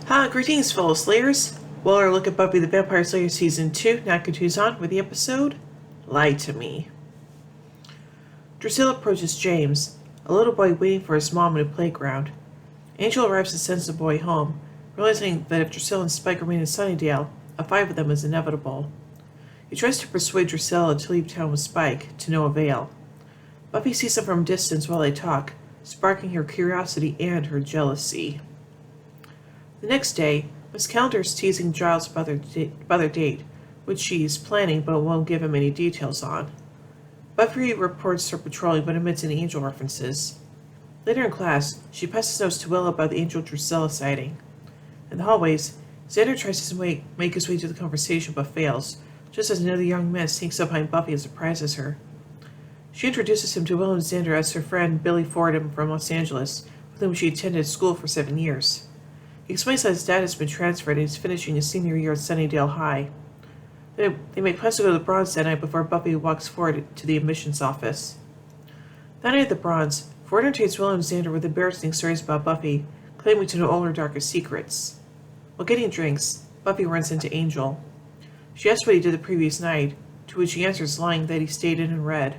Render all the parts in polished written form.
Hi, greetings, fellow Slayers. Well, our look at Buffy the Vampire Slayer Season 2 now continues on with the episode Lie to Me. Drusilla approaches James, a little boy waiting for his mom in a playground. Angel arrives and sends the boy home, realizing that if Drusilla and Spike remain in Sunnydale, a fight with them is inevitable. He tries to persuade Drusilla to leave town with Spike, to no avail. Buffy sees them from a distance while they talk, sparking her curiosity and her jealousy. The next day, Miss Calendar is teasing Giles about their date, which she's planning but won't give him any details on. Buffy reports her patrolling but omits any Angel references. Later in class, she passes notes to Willow about the Angel Drusilla sighting. In the hallways, Xander tries to make his way to the conversation but fails, just as another young man sneaks up behind Buffy and surprises her. She introduces him to Willow and Xander as her friend Billy Fordham from Los Angeles, with whom she attended school for 7 years. He explains that his dad has been transferred and is finishing his senior year at Sunnydale High. They make plans to go to the Bronze that night before Buffy walks forward to the admissions office. That night at the Bronze, Ford entertains Willow and Xander with embarrassing stories about Buffy, claiming to know all her darkest secrets. While getting drinks, Buffy runs into Angel. She asks what he did the previous night, to which he answers lying that he stayed in and read.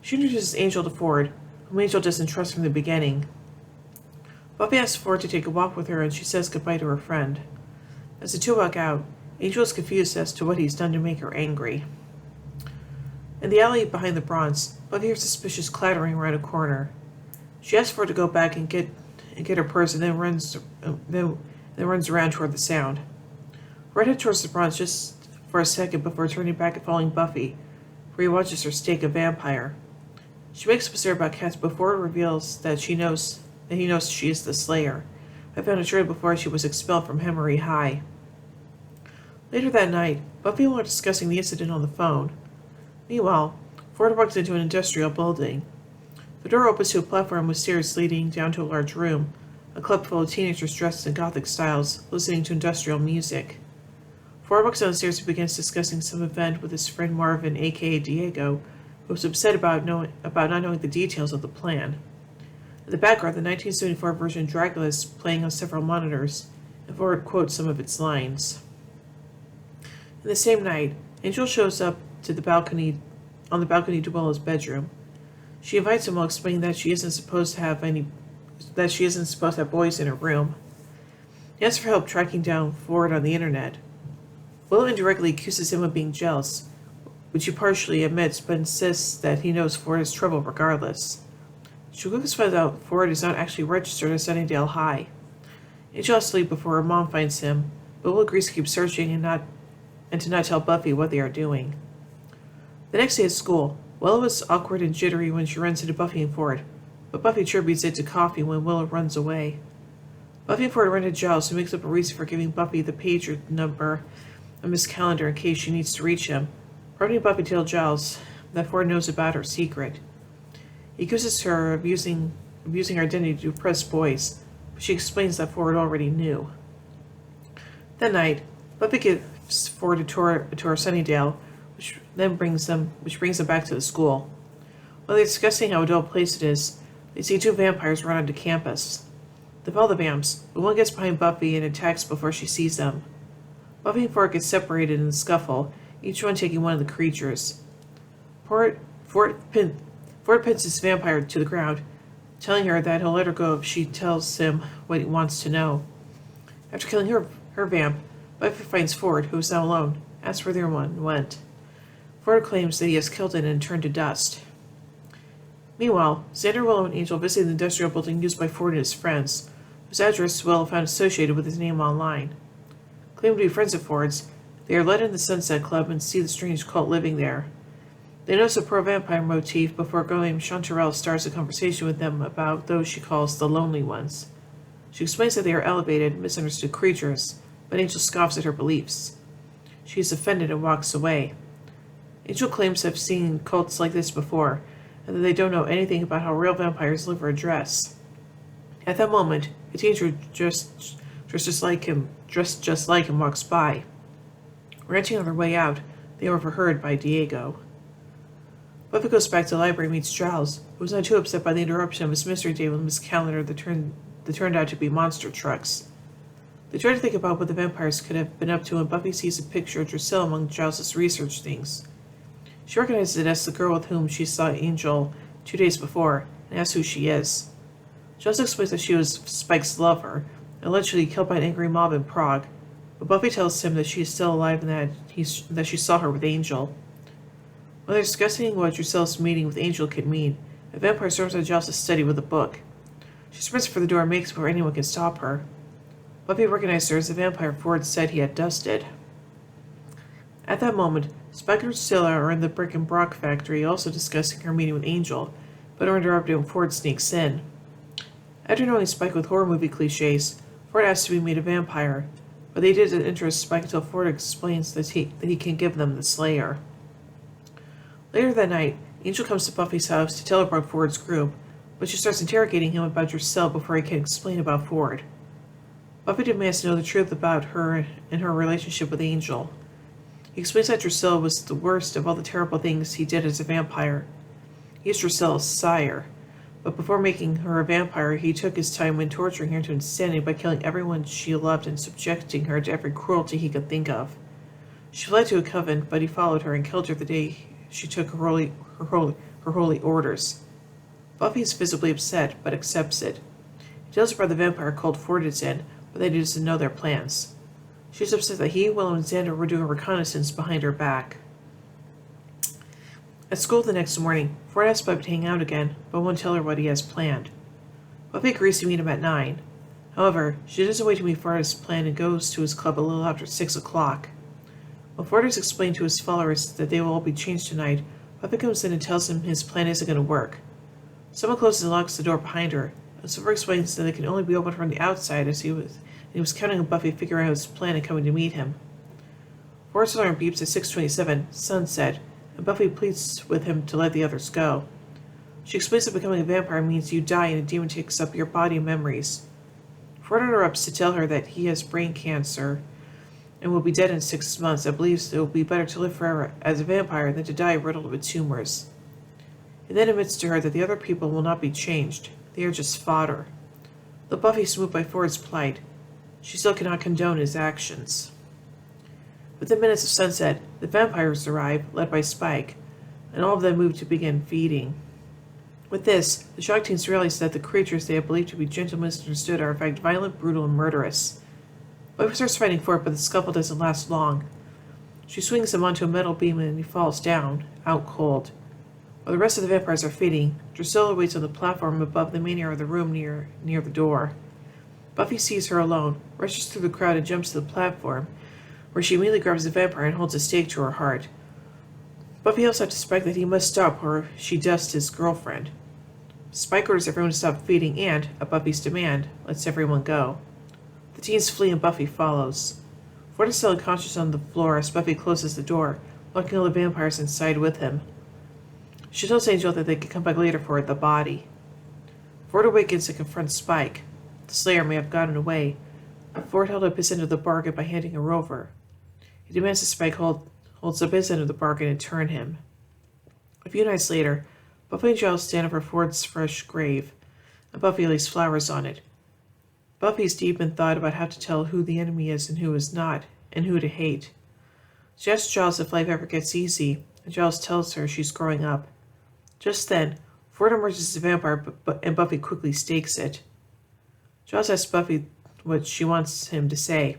She introduces Angel to Ford, whom Angel doesn't trust from the beginning. Buffy asks Ford to take a walk with her and she says goodbye to her friend. As the two walk out, Angel is confused as to what he's done to make her angry. In the alley behind the Bronze, Buffy hears suspicious clattering around a corner. She asks Ford to go back and get her purse and then runs around toward the sound. Ford heads towards the Bronze just for a second before turning back and following Buffy, where he watches her stake a vampire. She makes up a story about cats before it reveals that he knows she is the Slayer. I found it true before she was expelled from Hemery High. Later that night, Buffy and Willow are discussing the incident on the phone. Meanwhile, Ford walks into an industrial building. The door opens to a platform with stairs leading down to a large room, a club full of teenagers dressed in gothic styles, listening to industrial music. Ford walks downstairs and begins discussing some event with his friend Marvin, aka Diego, who was upset about not knowing the details of the plan. In the background, the 1974 version of Dracula is playing on several monitors, and Ford quotes some of its lines. In the same night, Angel shows up on the balcony to Willow's bedroom. She invites him while explaining that she isn't supposed to have boys in her room. He asks for help tracking down Ford on the internet. Willow indirectly accuses him of being jealous, which he partially admits but insists that he knows Ford has trouble regardless. She quickly finds out Ford is not actually registered at Sunnydale High. Angel has to leave before her mom finds him, but Will agrees to keep searching and to not tell Buffy what they are doing. The next day at school, Willow is awkward and jittery when she runs into Buffy and Ford, but Buffy attributes it to coffee when Willow runs away. Buffy and Ford run into Giles, who makes up a reason for giving Buffy the pager number of Miss Calendar in case she needs to reach him, prompting Buffy to tell Giles that Ford knows about her secret. He accuses her of using her identity to impress boys, but she explains that Ford already knew. That night, Buffy gives Ford a tour of Sunnydale, which brings them back to the school. While they're discussing how a dull place it is, they see two vampires run onto campus. They follow the vamps, but one gets behind Buffy and attacks before she sees them. Buffy and Ford get separated in the scuffle, each one taking one of the creatures. Ford pins his vampire to the ground, telling her that he'll let her go if she tells him what he wants to know. After killing her vamp, Buffy finds Ford, who is now alone, asks where the other one went. Ford claims that he has killed it and turned to dust. Meanwhile, Xander, Willow, and Angel visit the industrial building used by Ford and his friends, whose address Willow found associated with his name online. Claiming to be friends of Ford's, they are led into the Sunset Club and see the strange cult living there. They notice a pro-vampire motif before a girl named Chanterelle starts a conversation with them about those she calls the lonely ones. She explains that they are elevated, misunderstood creatures, but Angel scoffs at her beliefs. She is offended and walks away. Angel claims to have seen cults like this before, and that they don't know anything about how real vampires live or dress. At that moment, a teenager dressed just like him walks by. Ranting on their way out, they are overheard by Diego. Buffy goes back to the library and meets Giles, who was not too upset by the interruption of his mystery date with Miss Calendar that turned out to be monster trucks. They try to think about what the vampires could have been up to when Buffy sees a picture of Drusilla among Giles' research things. She recognizes it as the girl with whom she saw Angel 2 days before and asks who she is. Giles explains that she was Spike's lover, allegedly killed by an angry mob in Prague, but Buffy tells him that she is still alive and that she saw her with Angel. When they're discussing what Drusilla's meeting with Angel could mean, a vampire storms out of Giles' study with a book. She sprints for the door and makes before anyone can stop her. Buffy recognized her as the vampire Ford said he had dusted. At that moment, Spike and Drusilla are in the Brick and Brock factory also discussing her meeting with Angel, but are interrupted when Ford sneaks in. After knowing Spike with horror movie cliches, Ford asks to be made a vampire, but they didn't interest Spike until Ford explains that he can give them the Slayer. Later that night, Angel comes to Buffy's house to tell her about Ford's group, but she starts interrogating him about Drusilla before he can explain about Ford. Buffy demands to know the truth about her and her relationship with Angel. He explains that Drusilla was the worst of all the terrible things he did as a vampire. He is Drusilla's sire, but before making her a vampire, he took his time when torturing her to insanity by killing everyone she loved and subjecting her to every cruelty he could think of. She fled to a coven, but he followed her and killed her the day she took her holy orders. Buffy is visibly upset, but accepts it. He tells her about the vampire cult Ford is in, but that he doesn't know their plans. She's upset that he, Willow, and Xander were doing reconnaissance behind her back. At school the next morning, Ford asks Buffy to hang out again, but won't tell her what he has planned. Buffy agrees to meet him at 9. However, she doesn't wait to meet Ford as planned and goes to his club a little after 6 o'clock. When Ford has explained to his followers that they will all be changed tonight, Buffy comes in and tells him his plan isn't going to work. Someone closes and locks the door behind her, and Silver explains that it can only be opened from the outside as he was counting on Buffy figuring out his plan and coming to meet him. Ford's alarm beeps at 6:27, sunset, and Buffy pleads with him to let the others go. She explains that becoming a vampire means you die and a demon takes up your body and memories. Ford interrupts to tell her that he has brain cancer and will be dead in 6 months and believes it will be better to live forever as a vampire than to die riddled with tumors. He then admits to her that the other people will not be changed. They are just fodder. Though Buffy is moved by Ford's plight, she still cannot condone his actions. Within minutes of sunset, the vampires arrive, led by Spike, and all of them move to begin feeding. With this, the shock teens realize that the creatures they have believed to be gentle misunderstood are in fact violent, brutal, and murderous. Buffy starts fighting for it, but the scuffle doesn't last long. She swings him onto a metal beam and he falls down, out cold. While the rest of the vampires are feeding, Drusilla waits on the platform above the main area of the room near the door. Buffy sees her alone, rushes through the crowd and jumps to the platform, where she immediately grabs the vampire and holds a stake to her heart. Buffy yells out to Spike that he must stop or she dusts his girlfriend. Spike orders everyone to stop feeding and, at Buffy's demand, lets everyone go. The teens flee and Buffy follows. Ford is still unconscious on the floor as Buffy closes the door, locking all the vampires inside with him. She tells Angel that they can come back later for the body. Ford awakens and confronts Spike. The Slayer may have gotten away, but Ford held up his end of the bargain by handing her over. He demands that Spike holds up his end of the bargain and turn him. A few nights later, Buffy and Giles stand over Ford's fresh grave, and Buffy lays flowers on it. Buffy's deep in thought about how to tell who the enemy is and who is not, and who to hate. She asks Giles if life ever gets easy, and Giles tells her she's growing up. Just then, Ford emerges as a vampire, and Buffy quickly stakes it. Giles asks Buffy what she wants him to say.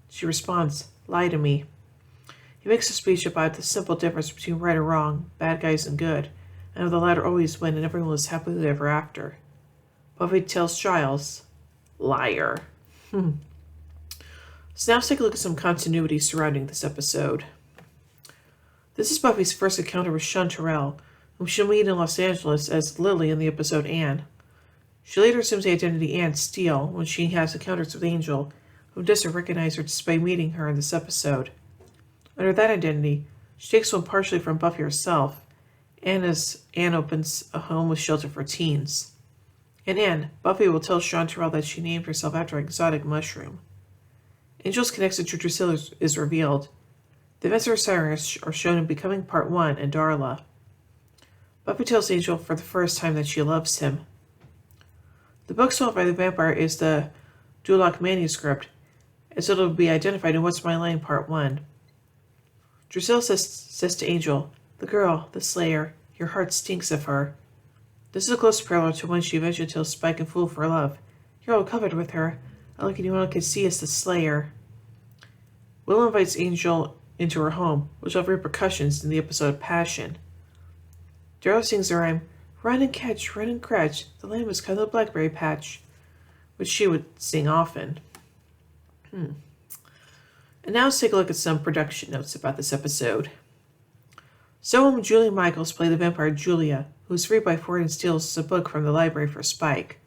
She responds, "Lie to me." He makes a speech about the simple difference between right or wrong, bad guys and good, and how the latter always win and everyone lives happily ever after. Buffy tells Giles, "Liar." So now let's take a look at some continuity surrounding this episode. This is Buffy's first encounter with Chanterelle, whom she'll meet in Los Angeles as Lily in the episode Anne. She later assumes the identity Anne Steele when she has encounters with Angel, who doesn't recognize her despite meeting her in this episode. Under that identity, she takes one partially from Buffy herself, and as Anne opens a homeless shelter for teens. In Anne, Buffy will tell Chanterelle that she named herself after an exotic mushroom. Angel's connection to Drusilla is revealed. The events of her siren are shown in Becoming Part 1 and Darla. Buffy tells Angel for the first time that she loves him. The book sold by the vampire is the Duloc manuscript, as it'll be identified in What's My Line Part 1. Drusilla says to Angel, "The girl, the Slayer, your heart stinks of her." This is a close parallel to when she eventually tells Spike and Fool for love. "You're all covered with her. All anyone can see is the Slayer." Willow invites Angel into her home, which will have repercussions in the episode Passion. Darrow sings the rhyme, "Run and catch, run and cratch, the lamb has cut the blackberry patch," which she would sing often. And now let's take a look at some production notes about this episode. Someone Julia Michaels played the vampire Julia, who was freed by Ford and steals a book from the library for Spike.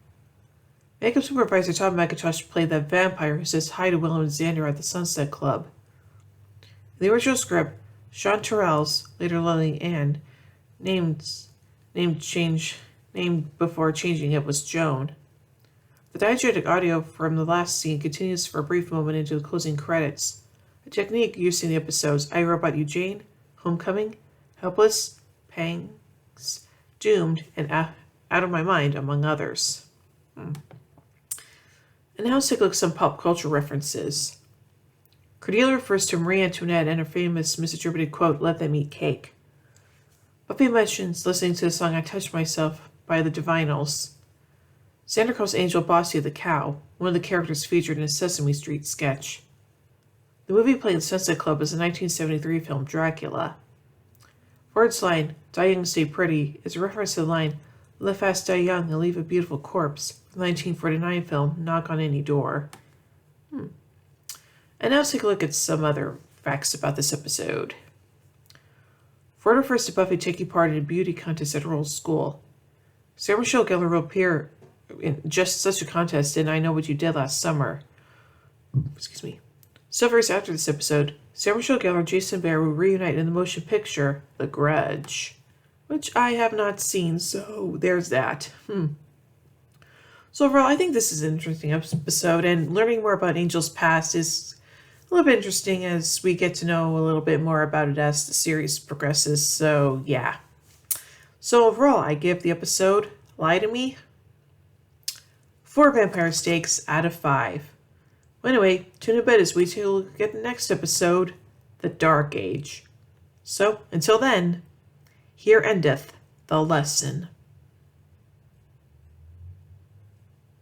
Makeup supervisor Tom McIntosh played the vampire who says hi to Willow and Xander at the Sunset Club. In the original script, Sean Terrells, later Lily Ann, named before changing it was Joan. The diegetic audio from the last scene continues for a brief moment into the closing credits, a technique used in the episodes I, Robot You Jane, Homecoming, Helpless, Pangs, Doomed, and Out of My Mind, among others. And now let's take a look at some pop culture references. Cordelia refers to Marie Antoinette and her famous misinterpreted quote, "Let them eat cake." Buffy mentions listening to the song I Touched Myself by the Divinals. Xander calls Angel Bossy the cow, one of the characters featured in a Sesame Street sketch. The movie playing the Sunset Club is the 1973 film Dracula. Ford's line, "Die young, stay pretty," is a reference to the line, "Live fast, die young, and leave a beautiful corpse," from the 1949 film Knock on Any Door. And now let's take a look at some other facts about this episode. Ford refers to Buffy taking part in a beauty contest at her old school. Sarah Michelle Gellar will appear in just such a contest in I Know What You Did Last Summer. Several years after this episode, Sarah Michelle Gellar and Jason Behr will reunite in the motion picture The Grudge, which I have not seen, so there's that. So overall, I think this is an interesting episode, and learning more about Angel's past is a little bit interesting as we get to know a little bit more about it as the series progresses, so yeah. So overall, I give the episode Lie to Me 4 vampire steaks out of 5. Well, anyway, tune in bed as we take a look at the next episode, The Dark Age. So, until then, here endeth the lesson.